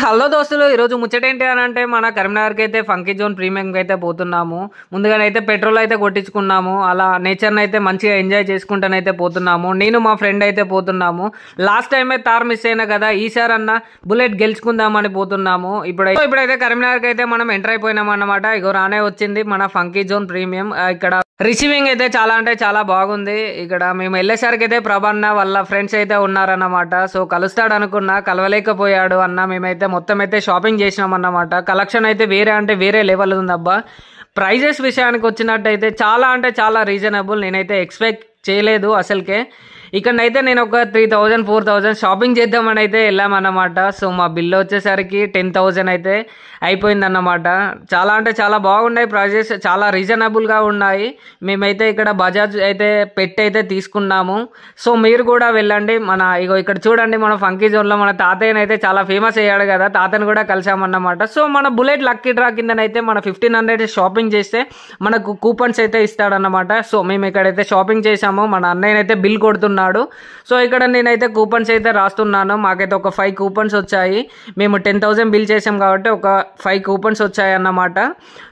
Hello దోస్తులు, ఈరోజు ముచ్చటేంటి అని అంటే మన కరీంనగర్కి అయితే ఫంకీ జోన్ ప్రీమియంకి అయితే పోతున్నాము. ముందుగానైతే పెట్రోల్ అయితే కొట్టించుకున్నాము. అలా నేచర్ని అయితే మంచిగా ఎంజాయ్ చేసుకుంటానైతే పోతున్నాము. నేను మా ఫ్రెండ్ అయితే పోతున్నాము. లాస్ట్ టైం అయితే తార్ మిస్ అయినా కదా, ఈసారి అన్న బుల్లెట్ గెలుచుకుందామని పోతున్నాము. ఇప్పుడైతే కరీంనగర్కి అయితే మనం ఎంటర్ అయిపోయినాం అన్నమాట. ఇగో రానే వచ్చింది మన ఫంకీ జోన్ ప్రీమియం. ఇక్కడ రిసీవింగ్ అయితే చాలా అంటే చాలా బాగుంది. ఇక్కడ మేము వెళ్ళేసరికి అయితే ప్రభన్న వాళ్ళ ఫ్రెండ్స్ అయితే ఉన్నారన్నమాట. సో కలుస్తాడు అనుకున్నా, కలవలేకపోయాడు అన్న. మేమైతే మొత్తం అయితే షాపింగ్ చేసినాం అన్నమాట. కలెక్షన్ అయితే వేరే అంటే వేరే లెవెల్ ఉందబ్బా. ప్రైజెస్ విషయానికి వచ్చినట్టయితే చాలా అంటే చాలా రీజనబుల్. నేనైతే ఎక్స్పెక్ట్ చేయలేదు అసలుకే. ఇక్కడనైతే నేను ఒక 3000 4000 షాపింగ్ చేద్దామని అయితే వెళ్ళామన్నమాట. సో మా బిల్ వచ్చేసరికి 10,000 అయితే అయిపోయిందన్నమాట. చాలా అంటే చాలా బాగున్నాయి, ప్రైజెస్ చాలా రీజనబుల్గా ఉన్నాయి. మేమైతే ఇక్కడ బజాజ్ అయితే పెట్టి అయితే తీసుకున్నాము. సో మీరు కూడా వెళ్ళండి. ఇక్కడ చూడండి, మన ఫంకీ జోన్లో మన తాతయ్యని అయితే చాలా ఫేమస్ అయ్యాడు కదా, తాతని కూడా కలిసామన్నమాట. సో మన బుల్లెట్ లక్కీ డ్రా కిందనైతే మన 1500 షాపింగ్ చేస్తే మనకు కూపన్స్ అయితే ఇస్తాడన్నమాట. సో మేము ఇక్కడైతే షాపింగ్ చేసాము. మన అన్నయ్యనైతే బిల్ కొడుతున్నాడు. సో ఇక్కడ నేనైతే కూపన్స్ అయితే రాస్తున్నాను. మాకైతే ఒక 5 కూపన్స్ వచ్చాయి. మేము 10,000 బిల్ చేసాం కాబట్టి ఒక 5 కూపన్స్ వచ్చాయి అన్నమాట.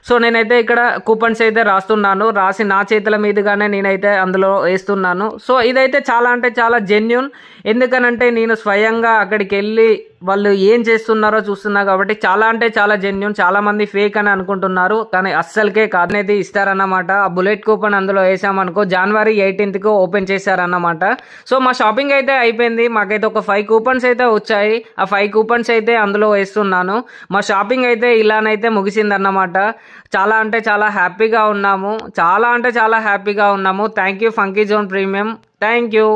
సో నేనైతే ఇక్కడ కూపన్స్ అయితే రాస్తున్నాను. రాసి నా చేతుల మీదుగానే నేనైతే అందులో వేస్తున్నాను. సో ఇదైతే చాలా అంటే చాలా జెన్యూన్. ఎందుకనంటే నేను స్వయంగా అక్కడికి వెళ్ళి వాళ్ళు ఏం చేస్తున్నారో చూస్తున్నా కాబట్టి చాలా అంటే చాలా జెన్యూన్. చాలా మంది ఫేక్ అని అనుకుంటున్నారు, కానీ అస్సలకే కాదు అనేది ఇస్తారన్నమాట. ఆ బుల్లెట్ కూపన్ అందులో వేసామనుకో జనవరి 18కు ఓపెన్ చేశారన్నమాట. సో మా షాపింగ్ అయితే అయిపోయింది. మాకైతే ఒక 5 కూపన్స్ అయితే వచ్చాయి. ఆ 5 కూపన్స్ అయితే అందులో వేస్తున్నాను. మా షాపింగ్ అయితే ఇలానైతే ముగిసిందన్నమాట. చాలా అంటే చాలా హ్యాపీగా ఉన్నాము. చాలా అంటే చాలా హ్యాపీగా ఉన్నాము. Thank you funky zone premium. Thank you.